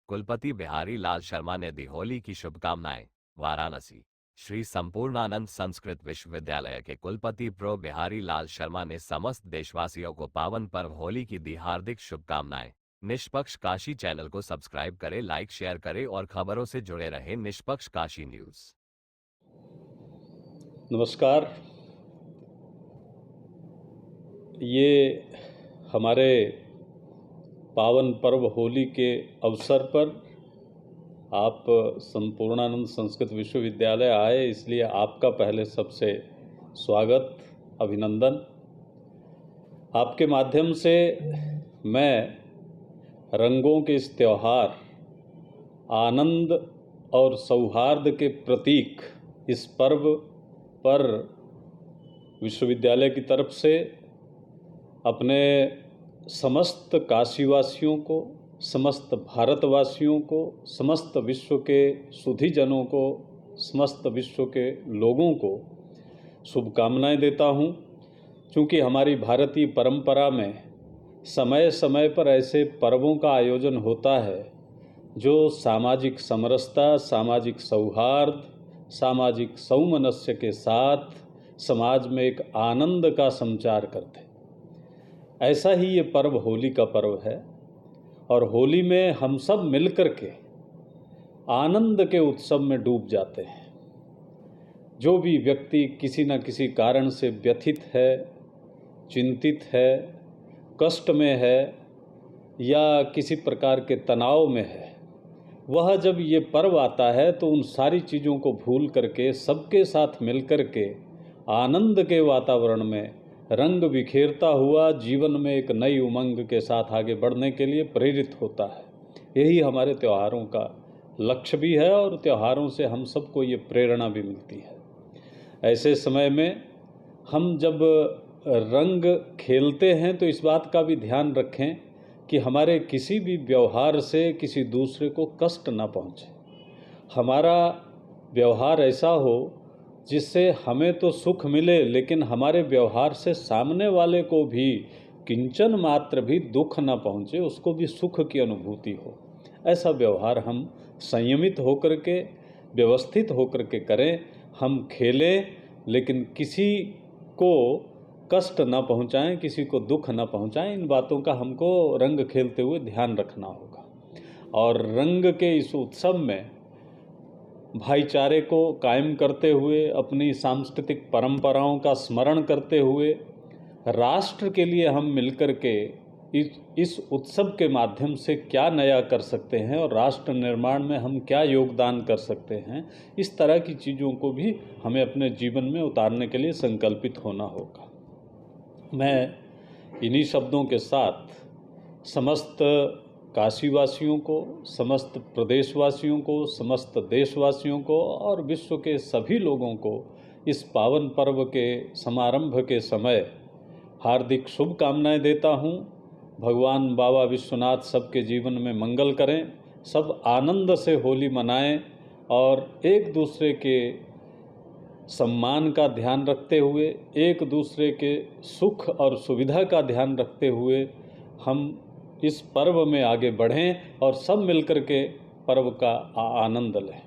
कुलपति बिहारी लाल शर्मा ने दी होली की शुभकामनाएं। वाराणसी श्री संपूर्णानंद संस्कृत विश्वविद्यालय के कुलपति प्रो बिहारी लाल शर्मा ने समस्त देशवासियों को पावन पर्व होली की दी हार्दिक शुभकामनाएं। निष्पक्ष काशी चैनल को सब्सक्राइब करें, लाइक शेयर करें और खबरों से जुड़े रहें निष्पक्ष काशी न्यूज। नमस्कार। ये हमारे पावन पर्व होली के अवसर पर आप संपूर्णानंद संस्कृत विश्वविद्यालय आए, इसलिए आपका पहले सबसे स्वागत, अभिनंदन। आपके माध्यम से मैं रंगों के इस त्यौहार, आनंद और सौहार्द के प्रतीक इस पर्व पर विश्वविद्यालय की तरफ से अपने समस्त काशीवासियों को, समस्त भारतवासियों को, समस्त विश्व के सुधीजनों को, समस्त विश्व के लोगों को शुभकामनाएं देता हूं। क्योंकि हमारी भारतीय परंपरा में समय समय पर ऐसे पर्वों का आयोजन होता है जो सामाजिक समरसता, सामाजिक सौहार्द, सामाजिक सौमनस्य के साथ समाज में एक आनंद का संचार करते हैं। ऐसा ही ये पर्व होली का पर्व है और होली में हम सब मिलकर के आनंद के उत्सव में डूब जाते हैं। जो भी व्यक्ति किसी न किसी कारण से व्यथित है, चिंतित है, कष्ट में है या किसी प्रकार के तनाव में है, वह जब ये पर्व आता है तो उन सारी चीज़ों को भूल करके सबके साथ मिलकर के आनंद के वातावरण में रंग बिखेरता हुआ जीवन में एक नई उमंग के साथ आगे बढ़ने के लिए प्रेरित होता है। यही हमारे त्योहारों का लक्ष्य भी है और त्योहारों से हम सबको ये प्रेरणा भी मिलती है। ऐसे समय में हम जब रंग खेलते हैं तो इस बात का भी ध्यान रखें कि हमारे किसी भी व्यवहार से किसी दूसरे को कष्ट ना पहुँचे। हमारा व्यवहार ऐसा हो जिससे हमें तो सुख मिले, लेकिन हमारे व्यवहार से सामने वाले को भी किंचन मात्र भी दुख ना पहुँचे, उसको भी सुख की अनुभूति हो। ऐसा व्यवहार हम संयमित होकर के, व्यवस्थित होकर के करें। हम खेलें लेकिन किसी को कष्ट ना पहुँचाएं, किसी को दुख ना पहुँचाएं। इन बातों का हमको रंग खेलते हुए ध्यान रखना होगा। और रंग के इस उत्सव में भाईचारे को कायम करते हुए, अपनी सांस्कृतिक परंपराओं का स्मरण करते हुए, राष्ट्र के लिए हम मिलकर के इस उत्सव के माध्यम से क्या नया कर सकते हैं और राष्ट्र निर्माण में हम क्या योगदान कर सकते हैं, इस तरह की चीज़ों को भी हमें अपने जीवन में उतारने के लिए संकल्पित होना होगा। मैं इन्हीं शब्दों के साथ समस्त काशीवासियों को, समस्त प्रदेशवासियों को, समस्त देशवासियों को और विश्व के सभी लोगों को इस पावन पर्व के समारंभ के समय हार्दिक शुभकामनाएं देता हूं। भगवान बाबा विश्वनाथ सबके जीवन में मंगल करें, सब आनंद से होली मनाएं और एक दूसरे के सम्मान का ध्यान रखते हुए, एक दूसरे के सुख और सुविधा का ध्यान रखते हुए हम इस पर्व में आगे बढ़ें और सब मिलकर के पर्व का आनंद लें।